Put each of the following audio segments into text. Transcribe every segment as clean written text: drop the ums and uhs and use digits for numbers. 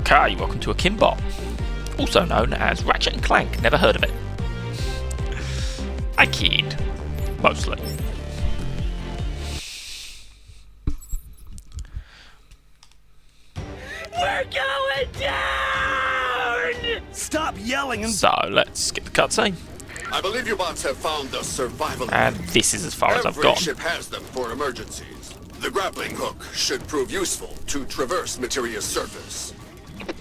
Okay, welcome to Akimbot, also known as Ratchet and Clank. Never heard of it. I kid, mostly. We're going down! Stop yelling and... So, let's skip the cutscene. I believe you bots have found the survival. And this is as far as I've Every gone. ship has them for emergencies. The grappling hook should prove useful to traverse Materia's surface.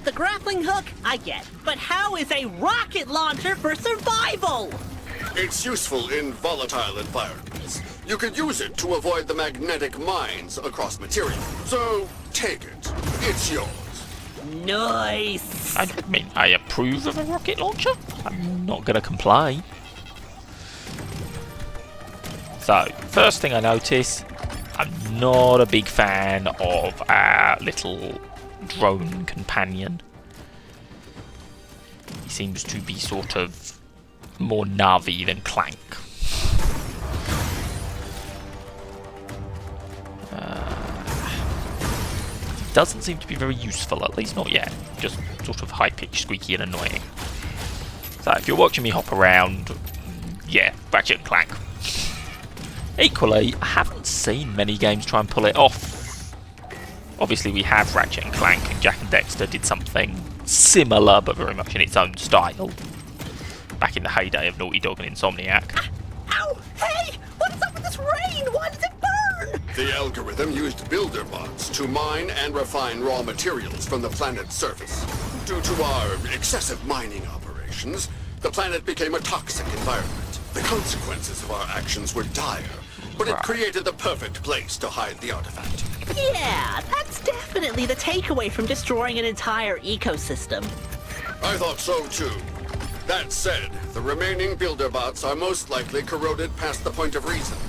The grappling hook, I get. But how is a rocket launcher for survival? It's useful in volatile environments. You could use it to avoid the magnetic mines across Materia. So, take it. It's yours. Nice! I mean, I approve of a rocket launcher. I'm not going to complain. So, first thing I notice, I'm not a big fan of our little drone companion. He seems to be sort of more Navi than Clank. Doesn't seem to be very useful, at least not yet. Just sort of high-pitched, squeaky and annoying. So if you're watching me hop around, yeah, Ratchet and Clank. Equally, I haven't seen many games try and pull it off. Obviously we have Ratchet and Clank, and Jak and Daxter did something similar, but very much in its own style. Back in the heyday of Naughty Dog and Insomniac. Ow! Hey! What is up with this rain? Why does it burn? The algorithm used builder bots to mine and refine raw materials from the planet's surface. Due to our excessive mining operations, the planet became a toxic environment. The consequences of our actions were dire, but it created the perfect place to hide the artifact. Yeah, that's definitely the takeaway from destroying an entire ecosystem. I thought so too. That said, the remaining builder bots are most likely corroded past the point of reason.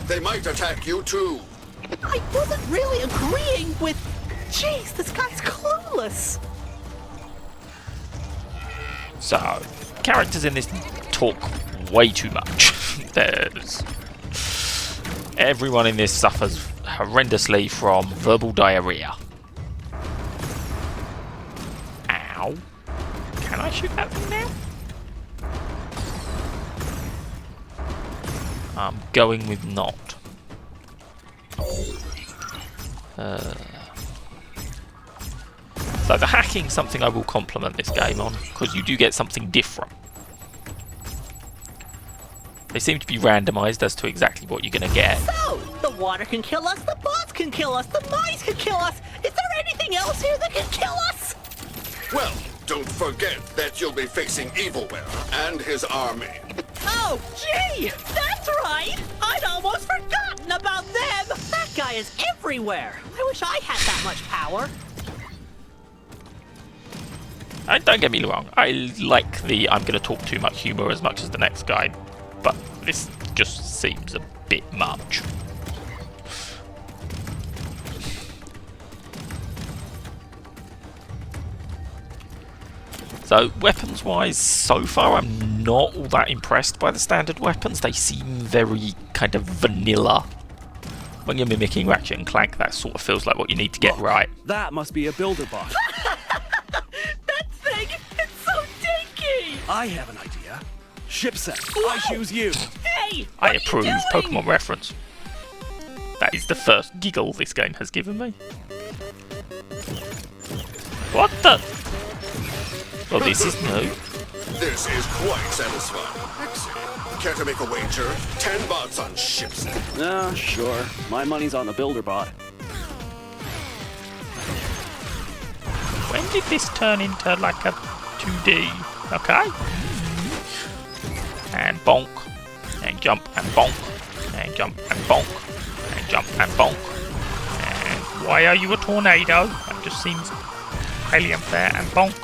They might attack you too. I wasn't really agreeing with... Jeez, this guy's clueless. So, characters in this talk way too much. There's... Everyone in this suffers horrendously from verbal diarrhea. Ow. Can I shoot that thing now? I'm going with not. So the hacking's something I will compliment this game on, because you do get something different. They seem to be randomised as to exactly what you're going to get. So, the water can kill us, the bots can kill us, the mice can kill us. Is there anything else here that can kill us? Well, don't forget that you'll be facing Evilware and his army. Oh, gee! That's right! I'd almost forgotten about them! That guy is everywhere! I wish I had that much power. Don't get me wrong, I like the I'm going to talk too much humour as much as the next guy, but this just seems a bit much. So, weapons-wise, so far I'm not all that impressed by the standard weapons. They seem very kind of vanilla. When you're mimicking Ratchet and Clank, that sort of feels like what you need to get right. That must be a builder bot. That thing! It's so dinky! I have an idea. Ship set. I choose you. Hey! I what are approve, you doing? Pokemon reference. That is the first giggle this game has given me. What the? Well, this is new. This is quite satisfying. Excellent. Care to make a wager? 10 bots on ship set. Sure. My money's on the builder bot. When did this turn into like a 2D? Okay. And bonk. And jump and bonk. And jump and bonk. And jump and bonk. And why are you a tornado? That just seems highly unfair. And bonk.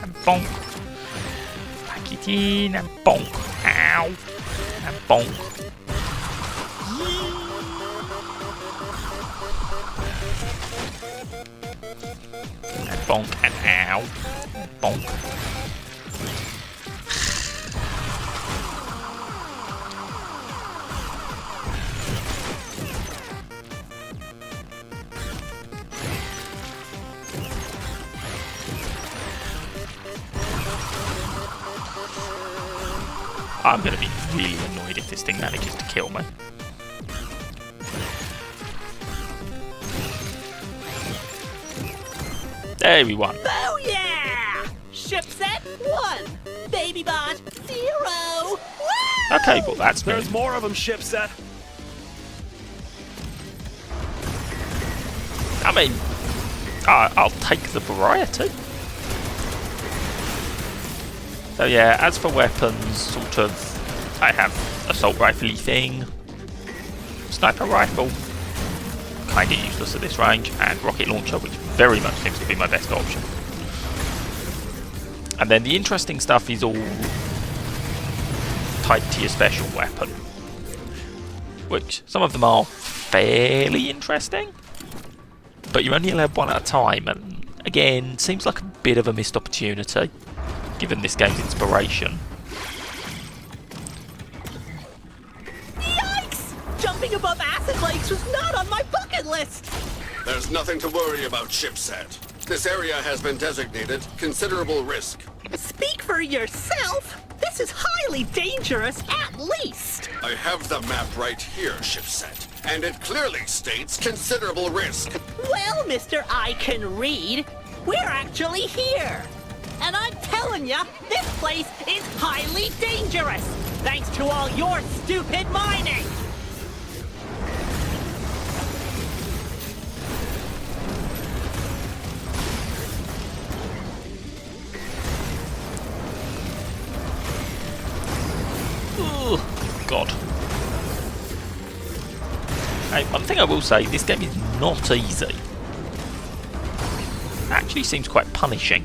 And bonk. Pack it in and bonk. Ow. And bonk. And bonk and ow. And bonk. I'm going to be really annoyed if this thing manages to kill me. There we won. Oh yeah! Ship set 1, baby bot 0. Woo! Okay, well that's me. There's more of them, ship set. I mean, I'll take the variety. So yeah, as for weapons, sort of, I have assault rifle-y thing, sniper rifle, kinda useless at this range, and rocket launcher, which very much seems to be my best option. And then the interesting stuff is all tied to your special weapon, which some of them are fairly interesting, but you're only allowed one at a time, and again, seems like a bit of a missed opportunity, given this game's inspiration. Yikes! Jumping above acid lakes was not on my bucket list! There's nothing to worry about, shipset. This area has been designated considerable risk. Speak for yourself! This is highly dangerous, at least! I have the map right here, shipset, and it clearly states considerable risk. Well, Mr. I Can Read, we're actually here! And I'm telling ya, this place is highly dangerous, thanks to all your stupid mining! Oh, God. Hey, one thing I will say, this game is not easy. It actually seems quite punishing.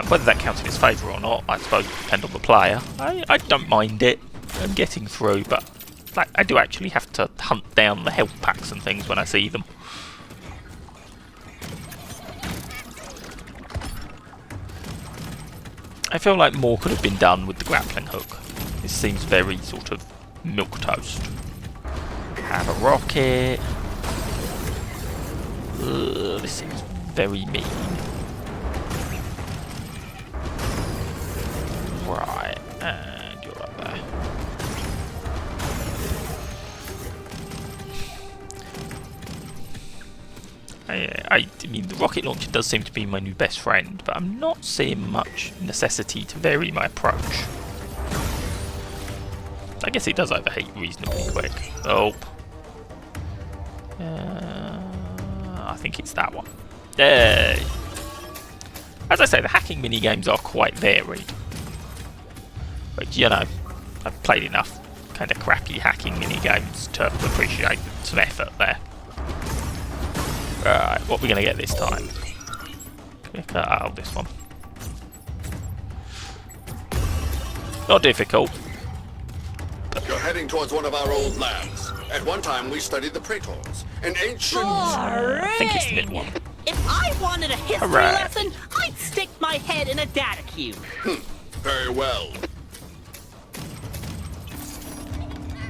Whether that counts in its favour or not, I suppose will depend on the player. I don't mind it and getting through, but like, I do actually have to hunt down the health packs and things when I see them. I feel like more could have been done with the grappling hook. This seems very sort of milquetoast. Have a rocket. Ugh, this seems very mean. Right, and you're up there. I mean, the rocket launcher does seem to be my new best friend, but I'm not seeing much necessity to vary my approach. I guess it does overheat reasonably quick. Oh. I think it's that one. Yay! As I say, the hacking minigames are quite varied. But, you know, I've played enough kind of crappy hacking minigames to appreciate some effort there. Right, what are we going to get this time? Click out this one. Not difficult. You're heading towards one of our old labs. At one time, we studied the Praetors, an ancient... I think it's the mid one. If I wanted a history Hooray. lesson, I'd stick my head in a data cube. Very well.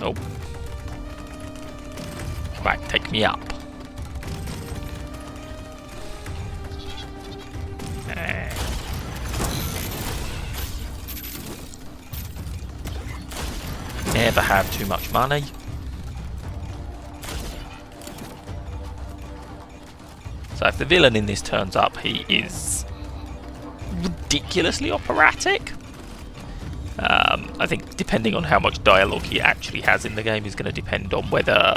Oh. Right, take me up. Never have too much money. So if the villain in this turns up, he is ridiculously operatic. I think depending on how much dialogue he actually has in the game is going to depend on whether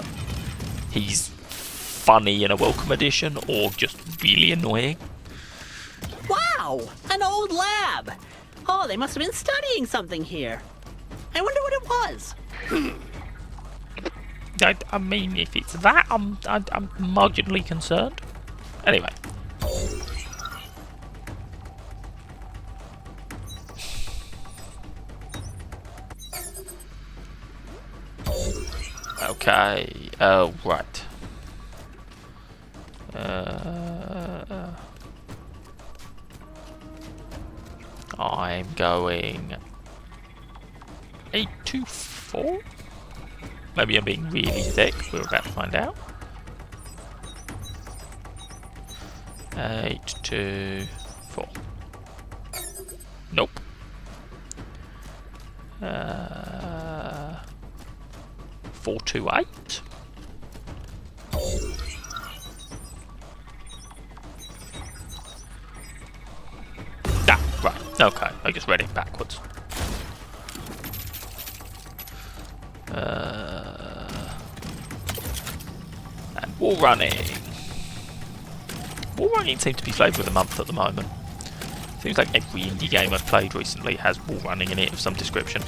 he's funny in a welcome addition or just really annoying. Wow! An old lab! Oh, they must have been studying something here. I wonder what it was. I mean, if it's that, I'm marginally concerned. Anyway. Okay. Oh, right. I'm going 824. Maybe I'm being really thick. We're about to find out. 824. Nope. 428. Ah, right. Okay, I just read it backwards. And wall running. Wall running seems to be flavour of the month at the moment. Seems like every indie game I've played recently has wall running in it of some description.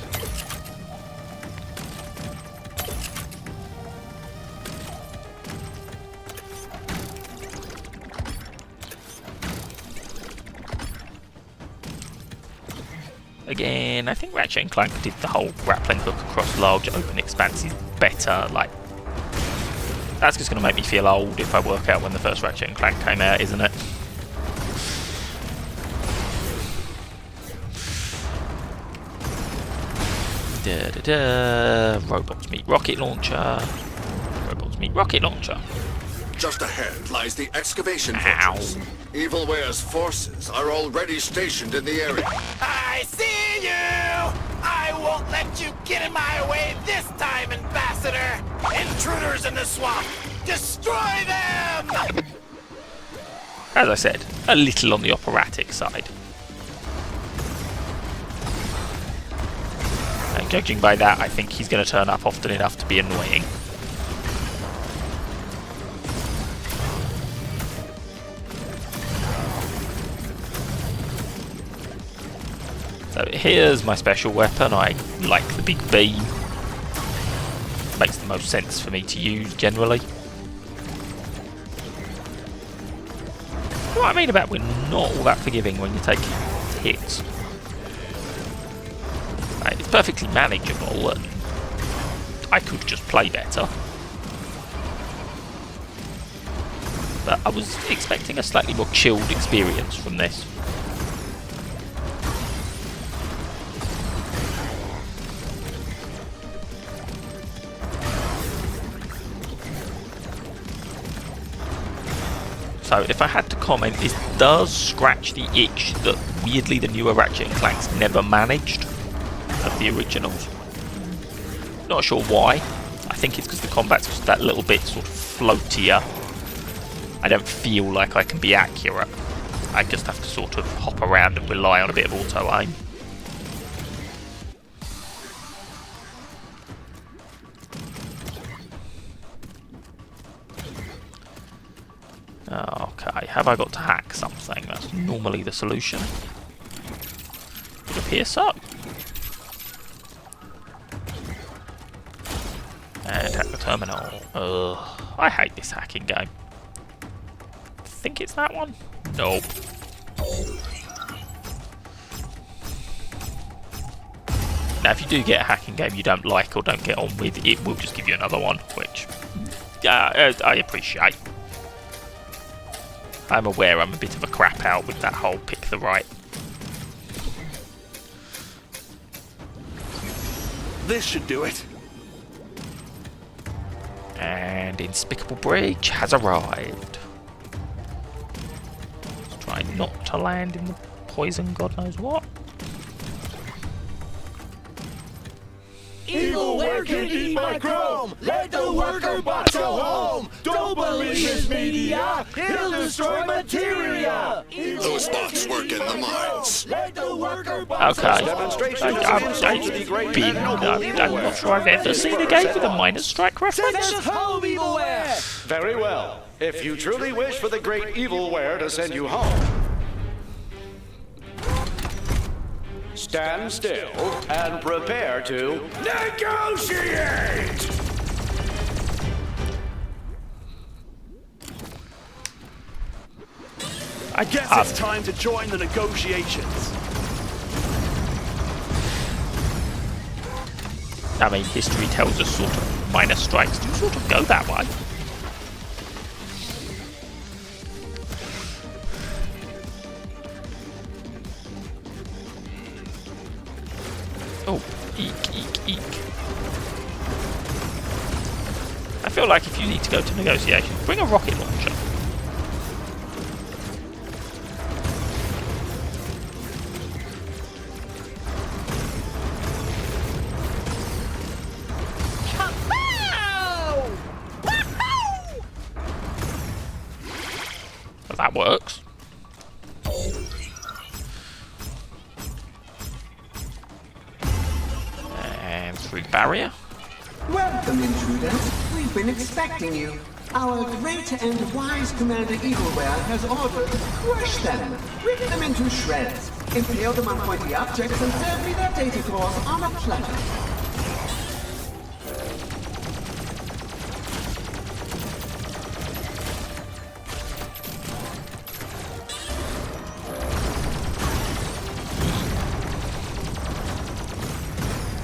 Again, I think Ratchet & Clank did the whole grappling hook across large open expanses better. Like, that's just going to make me feel old if I work out when the first Ratchet & Clank came out, isn't it? Robots meet rocket launcher. Robots meet rocket launcher. Just ahead lies the excavation fortress. Evilware's forces are already stationed in the area. I see you! I won't let you get in my way this time, Ambassador! Intruders in the swamp! Destroy them! As I said, a little on the operatic side. And judging by that, I think he's going to turn up often enough to be annoying. So here's my special weapon. I like the big beam. Makes the most sense for me to use generally. You know what I mean about we're not all that forgiving when you take hits. Right, it's perfectly manageable and I could just play better. But I was expecting a slightly more chilled experience from this. So if I had to comment, this does scratch the itch that weirdly the newer Ratchet & Clanks never managed of the originals. Not sure why. I think it's because the combat's just that little bit sort of floatier. I don't feel like I can be accurate. I just have to sort of hop around and rely on a bit of auto-aim. Okay, have I got to hack something? That's normally the solution. Would appear so. And hack the terminal. Ugh, I hate this hacking game. Think it's that one? Nope. Now, if you do get a hacking game you don't like or don't get on with, it will just give you another one, which I appreciate. I'm aware I'm a bit of a crap out with that whole pick the right. This should do it. And Inspicable Bridge has arrived. Let's try not to land in the poison god knows what. Evilware can eat my chrome! Let the worker bot go home! Don't believe his media! He'll destroy materia! Those bots work in the mines. Let the worker bot Okay. go home! I'm not sure I've ever seen a game with a miners strike Send reference. us home, Evilware! Very well. If you truly wish for the great Evilware to send you home, stand still and prepare to negotiate! I guess it's time to join the negotiations. I mean, history tells us sort of miner strikes do sort of go that way. Oh, eek, eek, eek. I feel like if you need to go to negotiation, bring a rocket launcher. that works. And through the barrier. Welcome, intruders. We've been expecting you. Our great and wise Commander Evilware has ordered, crush them, rip them into shreds, impale them on pointy objects, and serve me their data cores on a platter.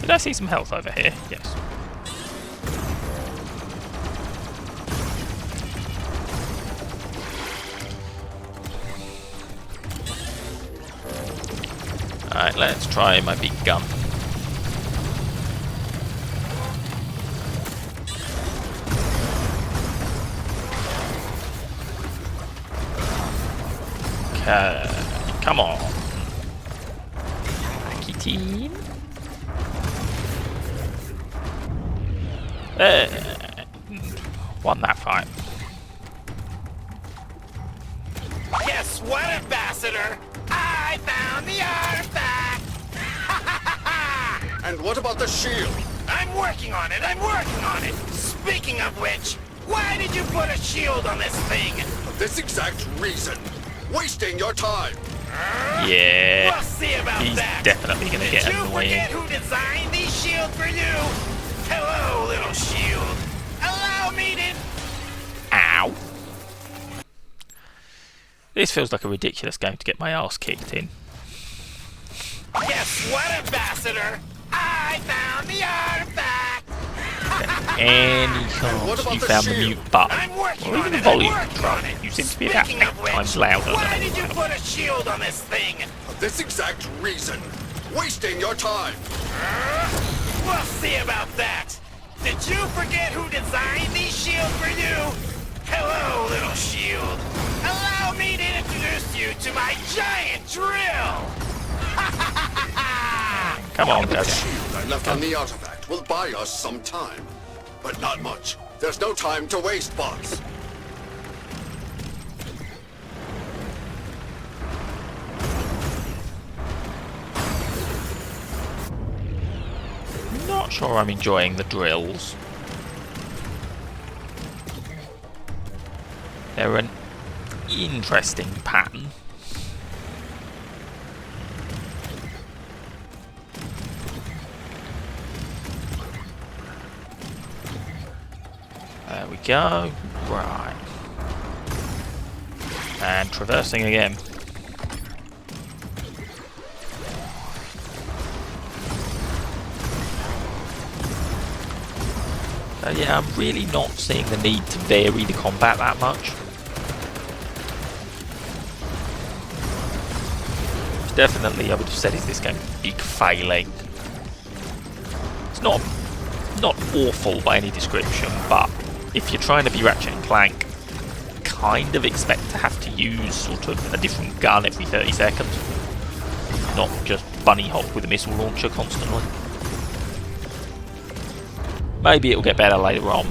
Did I see some health over here? Yes. Alright, let's try my big gun. Okay, come on. Kitty. Won that fight. Guess what, Ambassador? I found the artifact! And what about the shield? I'm working on it, I'm working on it! Speaking of which, why did you put a shield on this thing? For this exact reason. Wasting your time. Yeah. We'll see about He's that. definitely gonna get Did you annoying. forget who designed these shields for you? Hello, little shield. Allow me to... Ow. This feels like a ridiculous game to get my ass kicked in. Guess what, Ambassador? I found the artifact! Any what chance about you the found the shield? mute button, I'm working or on even the it, I'm volume working control, on it. you seem to be about Speaking 8 of which, times louder than why did you everyone put a shield on this thing? For this exact reason. Wasting your time. We'll see about that. Did you forget who designed these shields for you? Hello, little shield. Allow me to introduce you to my giant drill. Come on, The guys. shield I left on the artifact will buy us some time. But not much. There's no time to waste, boss. Not sure I'm enjoying the drills. They're an interesting pattern. There we go. Right. And traversing again. So yeah, I'm really not seeing the need to vary the combat that much. Definitely, I would have said, is this game big failing? It's not awful by any description, but if you're trying to be Ratchet and Clank, kind of expect to have to use sort of a different gun every 30 seconds, not just bunny hop with a missile launcher constantly. Maybe it'll get better later on.